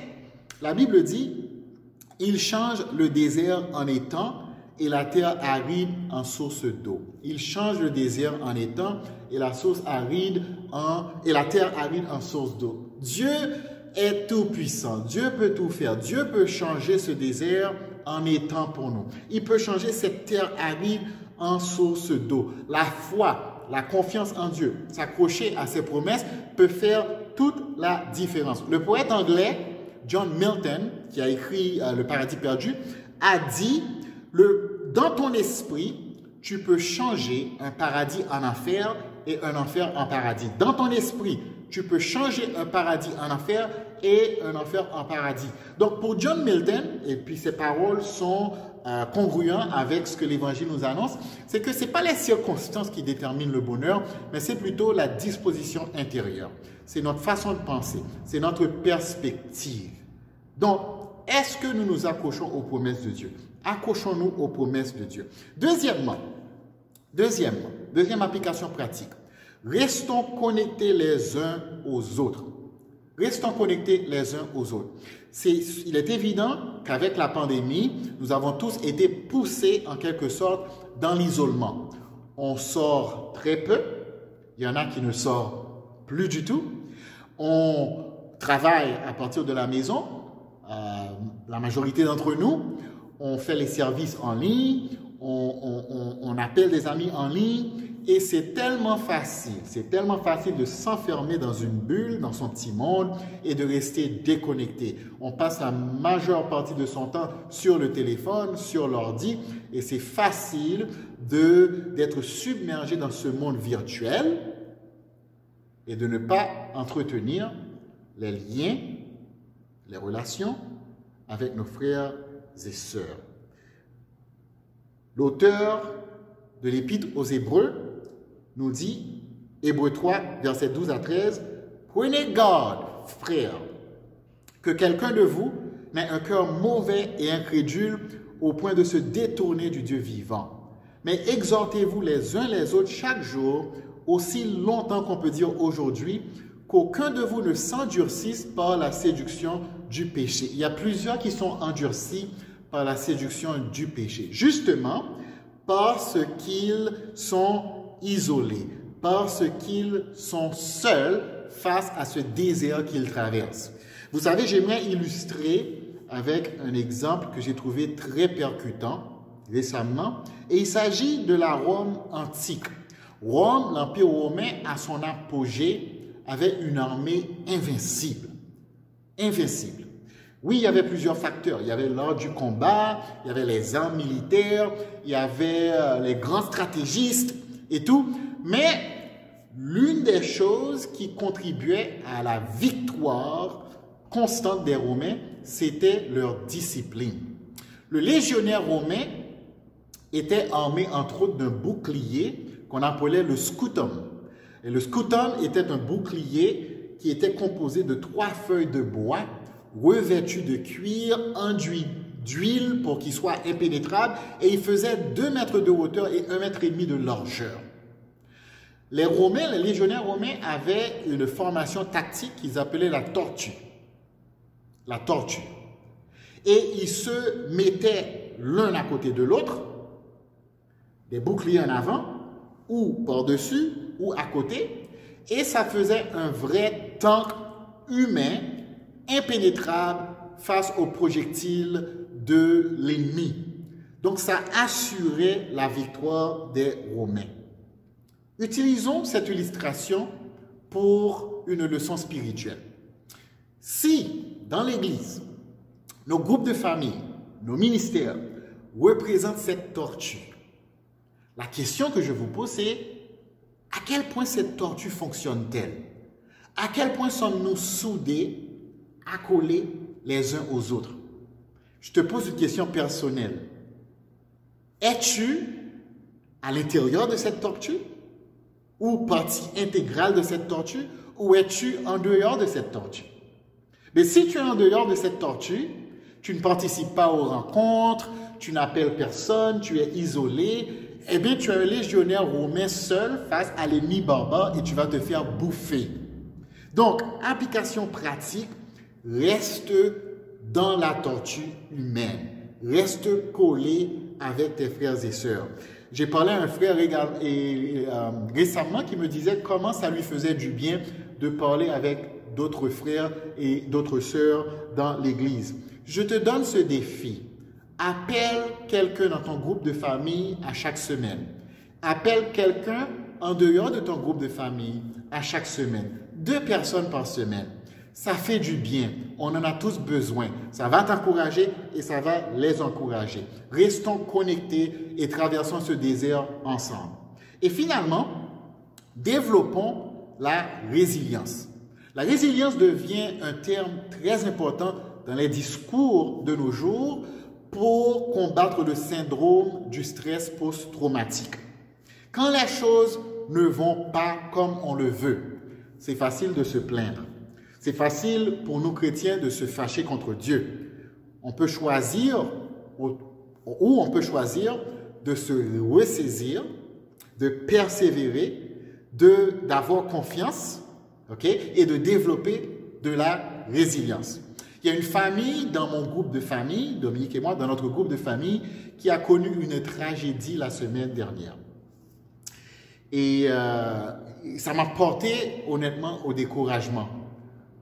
la Bible dit « Il change le désert en étang et la terre aride en source d'eau. Il change le désert en étang et la terre aride en source d'eau. » Dieu est tout puissant. Dieu peut tout faire. Dieu peut changer ce désert en étang pour nous. Il peut changer cette terre aride en source d'eau. La foi, la confiance en Dieu, s'accrocher à ses promesses peut faire toute la différence. Le poète anglais John Milton, qui a écrit Le Paradis perdu, a dit dans ton esprit, tu peux changer un paradis en enfer et un enfer en paradis. Dans ton esprit, tu peux changer un paradis en enfer et un enfer en paradis. Donc pour John Milton, et puis ses paroles sont congruentes avec ce que l'Évangile nous annonce, c'est que ce n'est pas les circonstances qui déterminent le bonheur, mais c'est plutôt la disposition intérieure. C'est notre façon de penser, c'est notre perspective. Donc, est-ce que nous nous accrochons aux promesses de Dieu? Accrochons-nous aux promesses de Dieu. Deuxième application pratique. Restons connectés les uns aux autres. Restons connectés les uns aux autres. Il est évident qu'avec la pandémie, nous avons tous été poussés en quelque sorte dans l'isolement. On sort très peu. Il y en a qui ne sortent plus du tout. On travaille à partir de la maison. La majorité d'entre nous, on fait les services en ligne, on appelle des amis en ligne et c'est tellement facile de s'enfermer dans une bulle, dans son petit monde et de rester déconnecté. On passe la majeure partie de son temps sur le téléphone, sur l'ordi et c'est facile d'être submergé dans ce monde virtuel et de ne pas entretenir les liens, les relations avec nos frères et sœurs. L'auteur de l'Épître aux Hébreux nous dit, Hébreux 3, versets 12 à 13. Prenez garde, frères, que quelqu'un de vous n'ait un cœur mauvais et incrédule au point de se détourner du Dieu vivant. Mais exhortez-vous les uns les autres chaque jour, aussi longtemps qu'on peut dire aujourd'hui, qu'aucun de vous ne s'endurcisse par la séduction du péché. Il y a plusieurs qui sont endurcis par la séduction du péché, justement parce qu'ils sont isolés, parce qu'ils sont seuls face à ce désert qu'ils traversent. Vous savez, j'aimerais illustrer avec un exemple que j'ai trouvé très percutant récemment, et il s'agit de la Rome antique. Rome, l'Empire romain, à son apogée, avait une armée invincible. Invincible. Oui, il y avait plusieurs facteurs. Il y avait l'art du combat, il y avait les armes militaires, il y avait les grands stratégistes et tout. Mais l'une des choses qui contribuait à la victoire constante des Romains, c'était leur discipline. Le légionnaire romain était armé entre autres d'un bouclier qu'on appelait le scutum. Et le scutum était un bouclier qui était composé de 3 feuilles de bois revêtues de cuir enduit d'huile pour qu'il soit impénétrable, et il faisait 2 mètres de hauteur et 1,5 mètre de largeur. Les Romains, les légionnaires romains avaient une formation tactique qu'ils appelaient la tortue. La tortue. Et ils se mettaient l'un à côté de l'autre, des boucliers en avant, ou par-dessus, ou à côté, et ça faisait un vrai tank humain, impénétrable face aux projectiles de l'ennemi. Donc ça assurait la victoire des Romains. Utilisons cette illustration pour une leçon spirituelle. Si, dans l'Église, nos groupes de famille, nos ministères représentent cette tortue, la question que je vous pose, c'est à quel point cette tortue fonctionne-t-elle? À quel point sommes-nous soudés, accolés les uns aux autres? Je te pose une question personnelle. Es-tu à l'intérieur de cette tortue? Ou partie intégrale de cette tortue? Ou es-tu en dehors de cette tortue? Mais si tu es en dehors de cette tortue, tu ne participes pas aux rencontres, tu n'appelles personne, tu es isolé, eh bien tu es un légionnaire romain seul face à l'ennemi barbare et tu vas te faire bouffer. Donc, application pratique, reste dans la tortue humaine. Reste collé avec tes frères et sœurs. J'ai parlé à un frère récemment qui me disait comment ça lui faisait du bien de parler avec d'autres frères et d'autres sœurs dans l'Église. Je te donne ce défi. Appelle quelqu'un dans ton groupe de famille à chaque semaine. Appelle quelqu'un en dehors de ton groupe de famille à chaque semaine. 2 personnes par semaine. Ça fait du bien. On en a tous besoin. Ça va t'encourager et ça va les encourager. Restons connectés et traversons ce désert ensemble. Et finalement, développons la résilience. La résilience devient un terme très important dans les discours de nos jours pour combattre le syndrome du stress post-traumatique. Quand les choses ne vont pas comme on le veut, c'est facile de se plaindre. C'est facile pour nous chrétiens de se fâcher contre Dieu. On peut choisir, ou on peut choisir de se ressaisir, de persévérer, d'avoir confiance, et de développer de la résilience. Il y a une famille dans mon groupe de famille, Dominique et moi, dans notre groupe de famille, qui a connu une tragédie la semaine dernière. Et ça m'a porté honnêtement au découragement.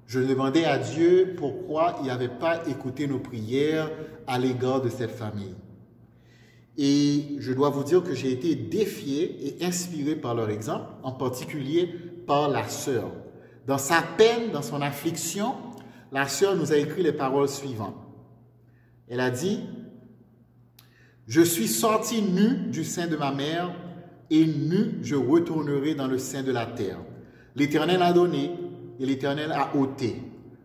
Je demandais à Dieu pourquoi il n'avait pas écouté nos prières à l'égard de cette famille. Et je dois vous dire que j'ai été défié et inspiré par leur exemple, en particulier par la sœur. Dans sa peine, dans son affliction, la sœur nous a écrit les paroles suivantes. Elle a dit, « Je suis sortie nue du sein de ma mère, et nue je retournerai dans le sein de la terre. L'Éternel a donné, et l'Éternel a ôté.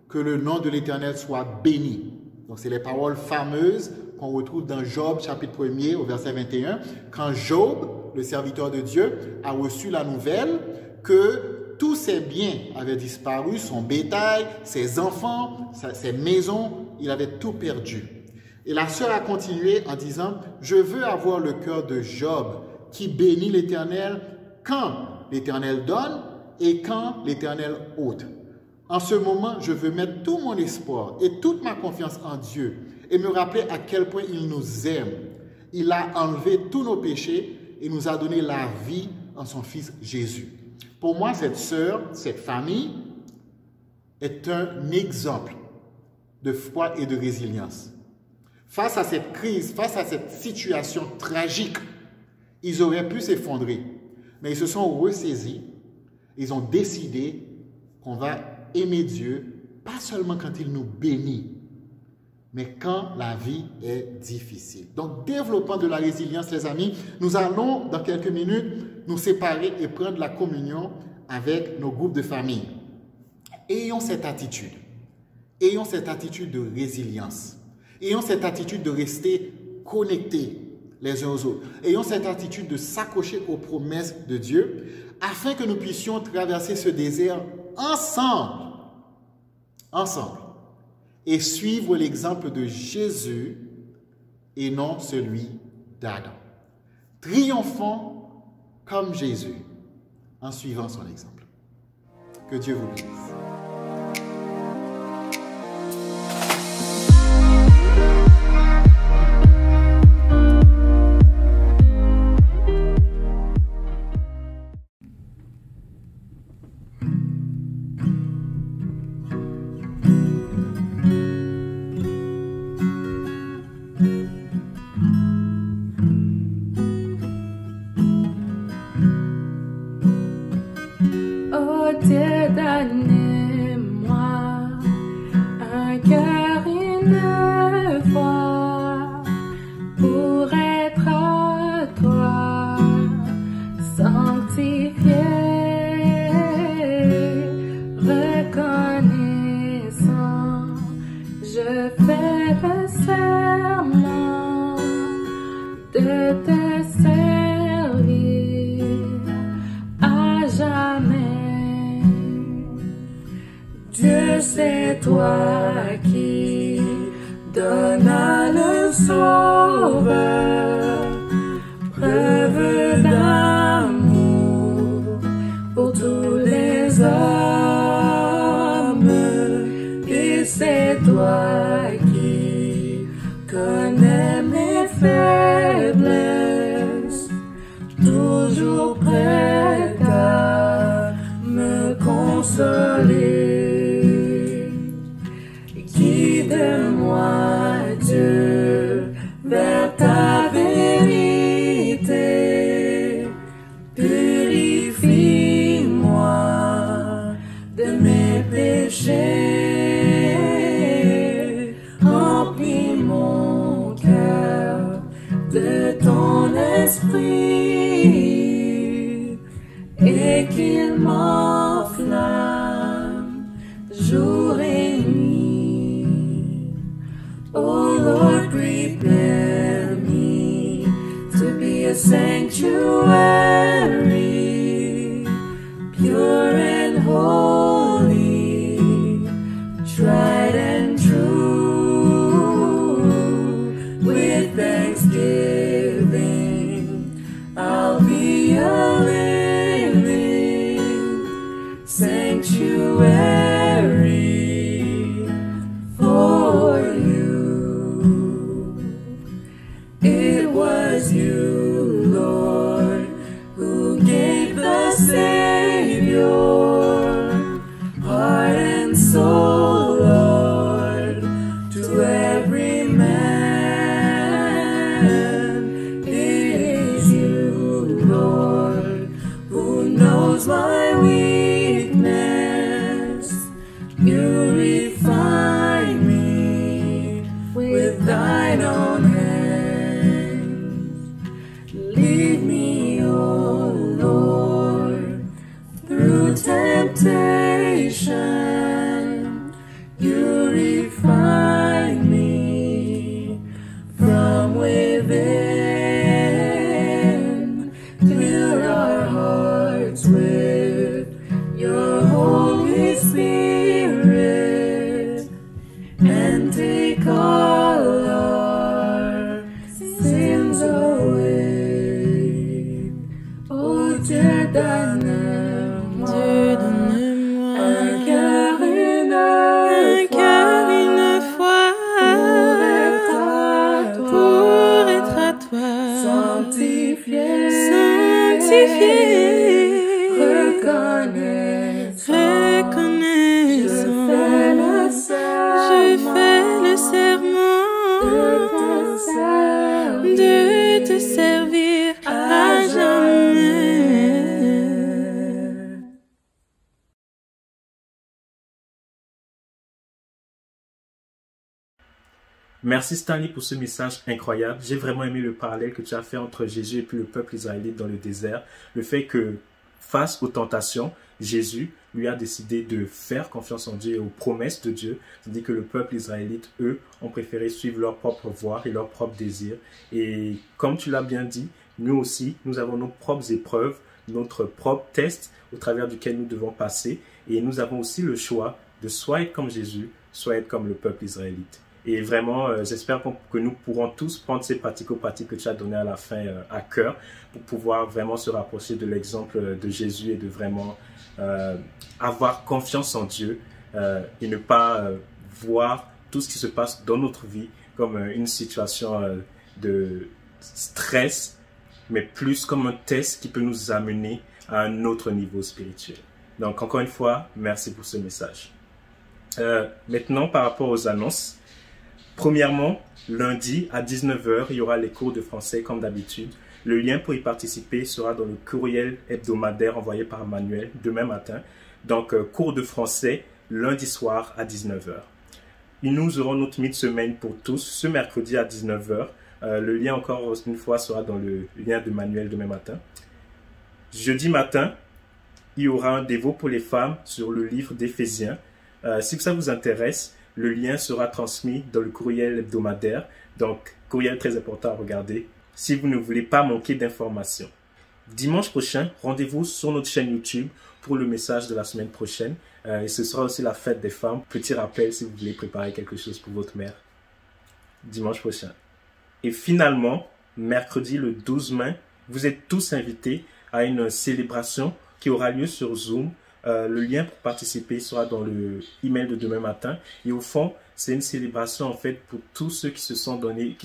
Que le nom de l'Éternel soit béni. » Donc, c'est les paroles fameuses qu'on retrouve dans Job, chapitre 1er, au verset 21. Quand Job, le serviteur de Dieu, a reçu la nouvelle que tous ses biens avaient disparu, son bétail, ses enfants, ses maisons, il avait tout perdu. Et la sœur a continué en disant, je veux avoir le cœur de Job qui bénit l'Éternel quand l'Éternel donne et quand l'Éternel ôte. En ce moment, je veux mettre tout mon espoir et toute ma confiance en Dieu et me rappeler à quel point il nous aime. Il a enlevé tous nos péchés et nous a donné la vie en son Fils Jésus. Pour moi, cette sœur, cette famille est un exemple de foi et de résilience. Face à cette crise, face à cette situation tragique, ils auraient pu s'effondrer, mais ils se sont ressaisis, ils ont décidé qu'on va aimer Dieu, pas seulement quand il nous bénit, mais quand la vie est difficile. Donc, développant de la résilience, les amis, nous allons, dans quelques minutes, nous séparer et prendre la communion avec nos groupes de famille. Ayons cette attitude de résilience. Ayons cette attitude de rester connectés les uns aux autres. Ayons cette attitude de s'accrocher aux promesses de Dieu afin que nous puissions traverser ce désert ensemble et suivre l'exemple de Jésus et non celui d'Adam. Triomphons comme Jésus en suivant son exemple. Que Dieu vous bénisse. Oh Dieu, donnez-moi un cœur, une voix pour être à toi sanctifié, reconnaissant, je fais le serment de te servir à jamais. Dieu, c'est toi qui donnes le sauveur, preuve d'amour pour tous les hommes. Et c'est toi qui connais mes faiblesses, toujours prête à me consoler. Guide-moi, Dieu, vers ta vérité. Purifie-moi de mes péchés. Remplis mon cœur de ton esprit et qu'il m'enflamme jour et nuit. Oh Lord, prepare me to be a sanctuary, pure and holy, tried and true. With thanksgiving, I'll be a living sanctuary for you. It was you, Lord, who gave the Savior, heart and soul, Lord, to every man. It is you, Lord, who knows my weakness. You refine me with thine own hands. sanctifié, reconnaissant, je fais le serment de te servir à jamais. Merci Stanley pour ce message incroyable. J'ai vraiment aimé le parallèle que tu as fait entre Jésus et puis le peuple israélite dans le désert. Le fait que face aux tentations, Jésus lui a décidé de faire confiance en Dieu et aux promesses de Dieu. C'est-à-dire que le peuple israélite, eux, ont préféré suivre leur propre voie et leurs propres désirs. Et comme tu l'as bien dit, nous aussi, nous avons nos propres épreuves, notre propre test au travers duquel nous devons passer. Et nous avons aussi le choix de soit être comme Jésus, soit être comme le peuple israélite. Et vraiment, j'espère que nous pourrons tous prendre ces pratico-pratiques que tu as données à la fin à cœur pour pouvoir vraiment se rapprocher de l'exemple de Jésus et de vraiment avoir confiance en Dieu et ne pas voir tout ce qui se passe dans notre vie comme une situation de stress, mais plus comme un test qui peut nous amener à un autre niveau spirituel. Donc, encore une fois, merci pour ce message. Maintenant, par rapport aux annonces, premièrement, lundi à 19 h, il y aura les cours de français comme d'habitude. Le lien pour y participer sera dans le courriel hebdomadaire envoyé par Manuel demain matin. Donc, cours de français lundi soir à 19 h. Et nous aurons notre mi-semaine pour tous ce mercredi à 19 h. Le lien encore une fois sera dans le lien de Manuel demain matin. Jeudi matin, il y aura un dévot pour les femmes sur le livre d'Éphésiens. Si ça vous intéresse, le lien sera transmis dans le courriel hebdomadaire. Donc, courriel très important à regarder si vous ne voulez pas manquer d'informations. Dimanche prochain, rendez-vous sur notre chaîne YouTube pour le message de la semaine prochaine. Et ce sera aussi la fête des femmes. Petit rappel si vous voulez préparer quelque chose pour votre mère. Dimanche prochain. Et finalement, mercredi le 12 mai, vous êtes tous invités à une célébration qui aura lieu sur Zoom. Le lien pour participer sera dans le email de demain matin. Et au fond, c'est une célébration en fait pour tous ceux qui se sont donnés,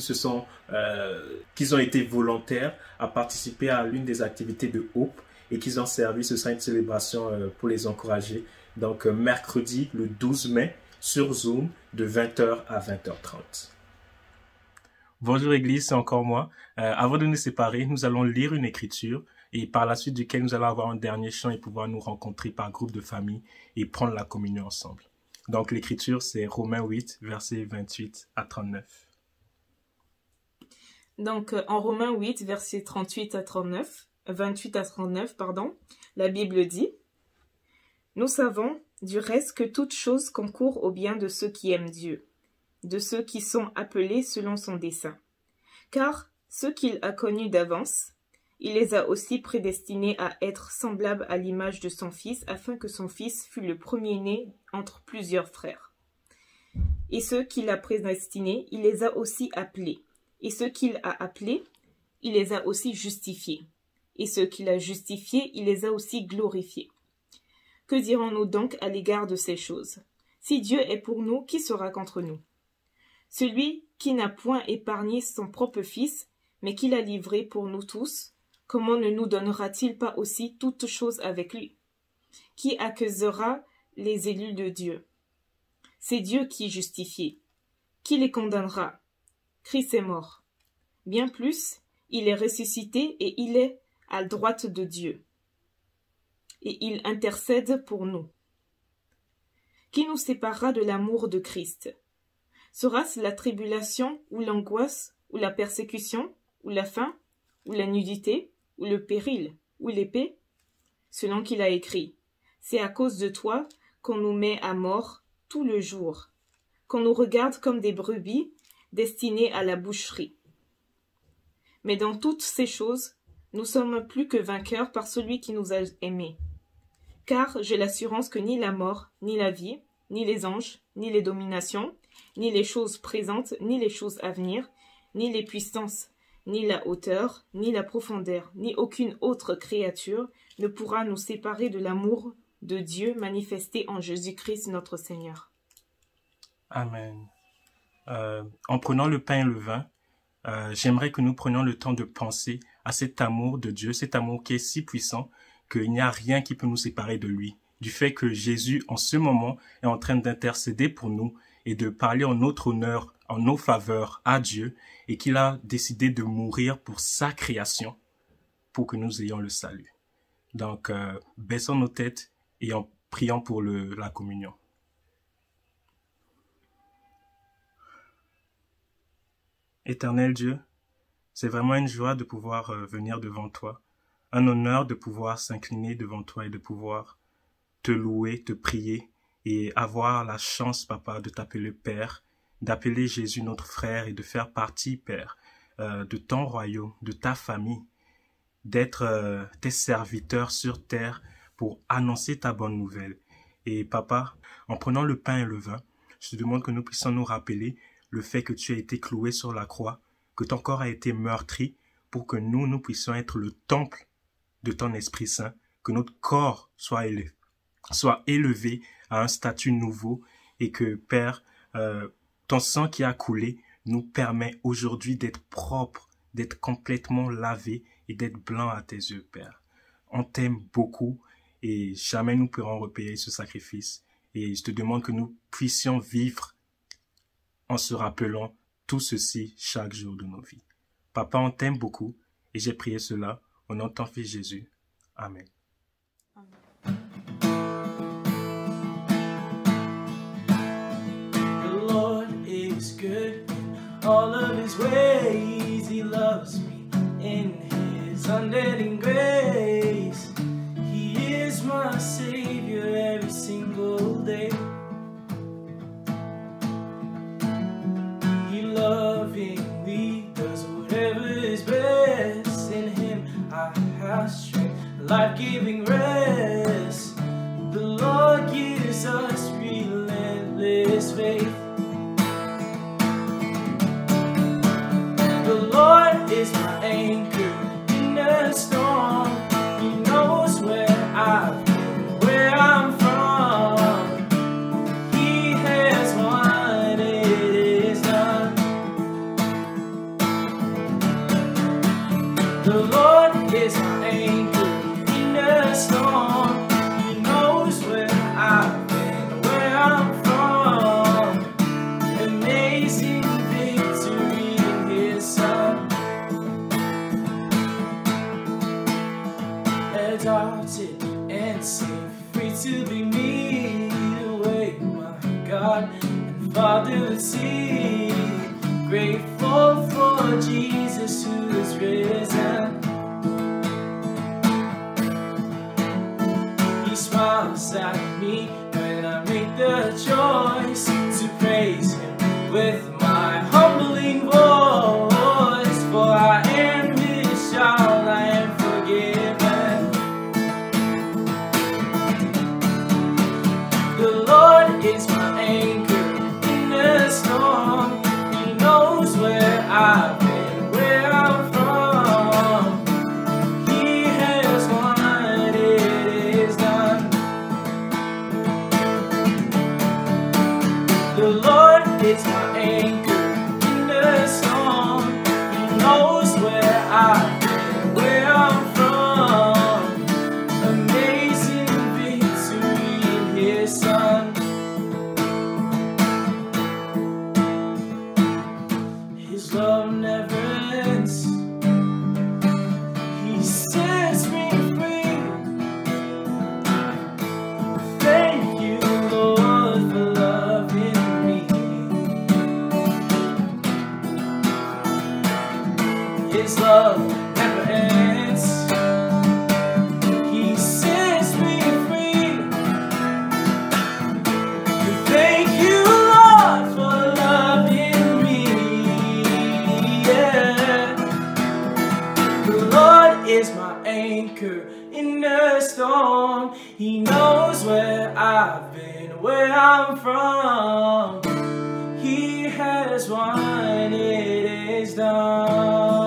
qui ont été volontaires à participer à l'une des activités de Hope et qui ont servi. Ce sera une célébration pour les encourager. Donc mercredi le 12 mai sur Zoom de 20 h à 20 h 30. Bonjour Église, c'est encore moi. Avant de nous séparer, nous allons lire une écriture et par la suite duquel nous allons avoir un dernier chant et pouvoir nous rencontrer par groupe de famille et prendre la communion ensemble. Donc l'écriture, c'est Romains 8, versets 28 à 39. Donc en Romains 8, versets 28 à 39, la Bible dit « Nous savons du reste que toute chose concourt au bien de ceux qui aiment Dieu, de ceux qui sont appelés selon son dessein. Car ceux qu'il a connus d'avance, il les a aussi prédestinés à être semblables à l'image de son Fils, afin que son Fils fût le premier-né entre plusieurs frères. Et ceux qu'il a prédestinés, il les a aussi appelés. Et ceux qu'il a appelés, il les a aussi justifiés. Et ceux qu'il a justifiés, il les a aussi glorifiés. Que dirons-nous donc à l'égard de ces choses? Si Dieu est pour nous, qui sera contre nous? Celui qui n'a point épargné son propre Fils, mais qui l'a livré pour nous tous, comment ne nous donnera-t-il pas aussi toutes choses avec lui? Qui accusera les élus de Dieu? C'est Dieu qui justifie. Qui les condamnera? Christ est mort. Bien plus, il est ressuscité et il est à droite de Dieu. Et il intercède pour nous. Qui nous séparera de l'amour de Christ? Sera-ce la tribulation ou l'angoisse ou la persécution ou la faim ou la nudité ou le péril ou l'épée? Selon qu'il a écrit, c'est à cause de toi qu'on nous met à mort tout le jour, qu'on nous regarde comme des brebis destinées à la boucherie. Mais dans toutes ces choses, nous sommes plus que vainqueurs par celui qui nous a aimés. Car j'ai l'assurance que ni la mort, ni la vie, ni les anges, ni les dominations, ni les choses présentes, ni les choses à venir, ni les puissances, ni la hauteur, ni la profondeur, ni aucune autre créature ne pourra nous séparer de l'amour de Dieu manifesté en Jésus-Christ notre Seigneur. Amen. En prenant le pain et le vin, j'aimerais que nous prenions le temps de penser à cet amour de Dieu, cet amour qui est si puissant qu'il n'y a rien qui peut nous séparer de lui. Du fait que Jésus, en ce moment, est en train d'intercéder pour nous et de parler en notre honneur, en nos faveurs à Dieu, et qu'il a décidé de mourir pour sa création, pour que nous ayons le salut. Donc, baissons nos têtes et en priant pour la communion. Éternel Dieu, c'est vraiment une joie de pouvoir venir devant toi, un honneur de pouvoir s'incliner devant toi et de pouvoir te louer, te prier et avoir la chance, Papa, de t'appeler Père, d'appeler Jésus notre frère et de faire partie, Père, de ton royaume, de ta famille, d'être tes serviteurs sur terre pour annoncer ta bonne nouvelle. Et Papa, en prenant le pain et le vin, je te demande que nous puissions nous rappeler le fait que tu as été cloué sur la croix, que ton corps a été meurtri pour que nous puissions être le temple de ton Esprit Saint, que notre corps soit élevé à un statut nouveau et que, Père, ton sang qui a coulé nous permet aujourd'hui d'être propres, d'être complètement lavés et d'être blancs à tes yeux, Père. On t'aime beaucoup et jamais nous pourrons repayer ce sacrifice. Et je te demande que nous puissions vivre en se rappelant tout ceci chaque jour de nos vies. Papa, on t'aime beaucoup et j'ai prié cela au nom de ton Fils Jésus. Amen. The Lord is good in all of his ways. He loves me in his unending grace. He is my Savior every single day. He lovingly does whatever is best. In him I have strength, life-giving rest. The Lord gives us relentless faith. The Lord is my anchor in the storm. He knows where I've been, where I'm from. He has won, it is done. The Lord is my anchor in the storm. He knows where I've been, where I'm from. Amazing victory in his Son. Adopted and safe, free to be me, the way my God and Father would see. Grateful for Jesus who is risen. He smiles at me when I make the choice to praise him with my humbling voice. For I am his child, I am forgiven. The Lord is my anchor in the storm. He knows where I've been, where I'm from. He has won, it is done. The Lord is my anchor in the storm. He knows where I've been, where I'm from. Amazing victory in his Son. His love never ends. He sets me free. Thank you, Lord, for loving me. His love never ends. He sets me free. Thank you, Lord, for loving me. Yeah. The Lord is my anchor in the storm. He knows where I've been, where I'm from. He has won, it is done.